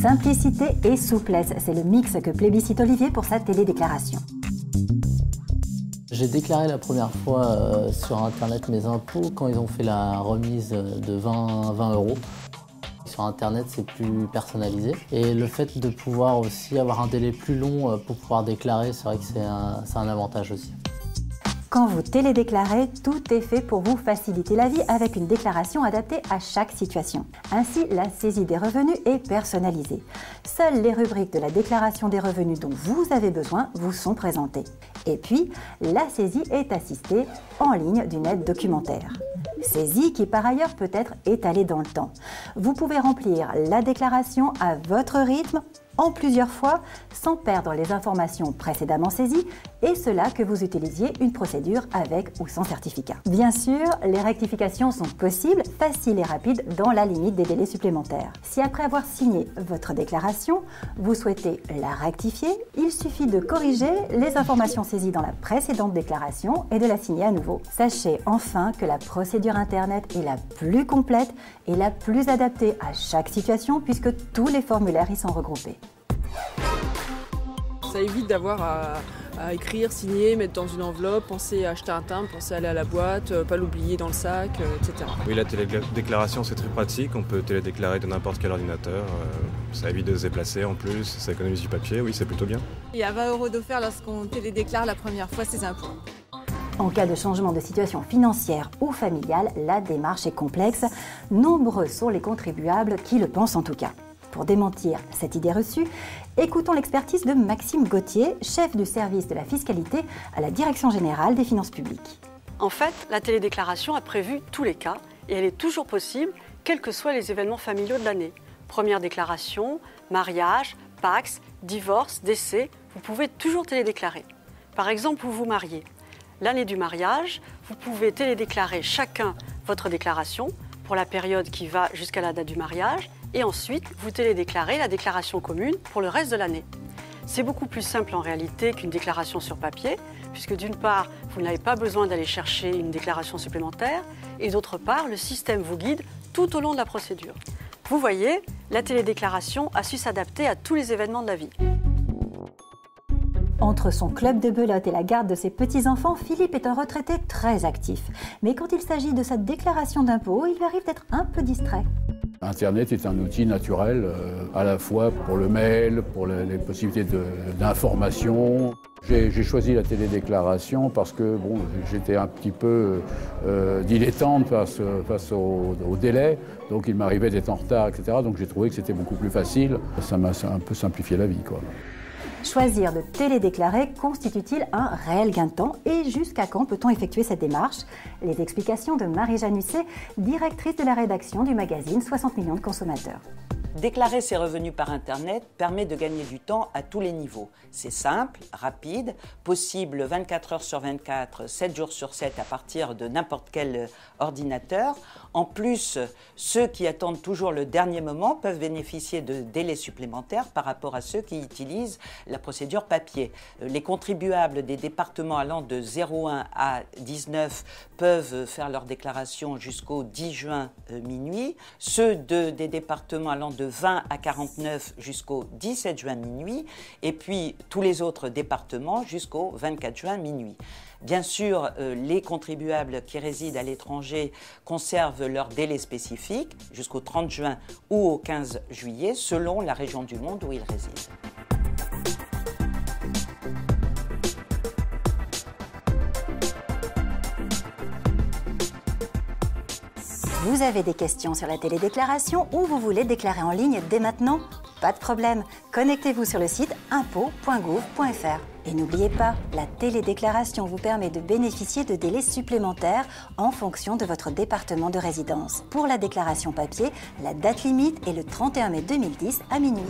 Simplicité et souplesse, c'est le mix que plébiscite Olivier pour sa télédéclaration. J'ai déclaré la première fois sur Internet mes impôts quand ils ont fait la remise de 20 €. Sur Internet, c'est plus personnalisé. Et le fait de pouvoir aussi avoir un délai plus long pour pouvoir déclarer, c'est vrai que c'est un avantage aussi. Quand vous télédéclarez, tout est fait pour vous faciliter la vie avec une déclaration adaptée à chaque situation. Ainsi, la saisie des revenus est personnalisée. Seules les rubriques de la déclaration des revenus dont vous avez besoin vous sont présentées. Et puis, la saisie est assistée en ligne d'une aide documentaire. Saisie qui par ailleurs peut être étalée dans le temps. Vous pouvez remplir la déclaration à votre rythme, en plusieurs fois, sans perdre les informations précédemment saisies, et cela que vous utilisiez une procédure avec ou sans certificat. Bien sûr, les rectifications sont possibles, faciles et rapides dans la limite des délais supplémentaires. Si après avoir signé votre déclaration, vous souhaitez la rectifier, il suffit de corriger les informations saisies dans la précédente déclaration et de la signer à nouveau. Sachez enfin que la procédure Internet est la plus complète et la plus adaptée à chaque situation puisque tous les formulaires y sont regroupés. Ça évite d'avoir à écrire, signer, mettre dans une enveloppe, penser à acheter un timbre, penser à aller à la boîte, pas l'oublier dans le sac, etc. Oui, la télédéclaration c'est très pratique, on peut télédéclarer de n'importe quel ordinateur, ça évite de se déplacer en plus, ça économise du papier, oui c'est plutôt bien. Il y a 20 € d'offert lorsqu'on télédéclare la première fois ses impôts. En cas de changement de situation financière ou familiale, la démarche est complexe. Nombreux sont les contribuables qui le pensent en tout cas. Pour démentir cette idée reçue, écoutons l'expertise de Maxime Gauthier, chef du service de la fiscalité à la Direction générale des finances publiques. En fait, la télédéclaration a prévu tous les cas et elle est toujours possible, quels que soient les événements familiaux de l'année. Première déclaration, mariage, Pacs, divorce, décès, vous pouvez toujours télédéclarer. Par exemple, vous vous mariez. L'année du mariage, vous pouvez télédéclarer chacun votre déclaration pour la période qui va jusqu'à la date du mariage et ensuite vous télédéclarez la déclaration commune pour le reste de l'année. C'est beaucoup plus simple en réalité qu'une déclaration sur papier puisque d'une part, vous n'avez pas besoin d'aller chercher une déclaration supplémentaire et d'autre part, le système vous guide tout au long de la procédure. Vous voyez, la télédéclaration a su s'adapter à tous les événements de la vie. Entre son club de belote et la garde de ses petits-enfants, Philippe est un retraité très actif. Mais quand il s'agit de sa déclaration d'impôt, il lui arrive d'être un peu distrait. Internet est un outil naturel, à la fois pour le mail, pour les possibilités d'information. J'ai choisi la télédéclaration parce que bon, j'étais un petit peu dilettante face au délai. Donc il m'arrivait d'être en retard, etc. Donc j'ai trouvé que c'était beaucoup plus facile. Ça m'a un peu simplifié la vie, quoi. Choisir de télédéclarer constitue-t-il un réel gain de temps et jusqu'à quand peut-on effectuer cette démarche? Les explications de Marie-Jeanne Husset, directrice de la rédaction du magazine 60 millions de consommateurs. Déclarer ses revenus par Internet permet de gagner du temps à tous les niveaux. C'est simple, rapide, possible 24 heures sur 24, 7 jours sur 7 à partir de n'importe quel ordinateur. En plus, ceux qui attendent toujours le dernier moment peuvent bénéficier de délais supplémentaires par rapport à ceux qui utilisent la procédure papier. Les contribuables des départements allant de 01 à 19 peuvent faire leur déclaration jusqu'au 10 juin minuit. Ceux des départements allant de 20 à 49 jusqu'au 17 juin minuit. Et puis tous les autres départements jusqu'au 24 juin minuit. Bien sûr, les contribuables qui résident à l'étranger conservent leur délai spécifique jusqu'au 30 juin ou au 15 juillet selon la région du monde où ils résident. Vous avez des questions sur la télédéclaration ou vous voulez déclarer en ligne dès maintenant? Pas de problème, connectez-vous sur le site impôts.gouv.fr. Et n'oubliez pas, la télédéclaration vous permet de bénéficier de délais supplémentaires en fonction de votre département de résidence. Pour la déclaration papier, la date limite est le 31 mai 2010 à minuit.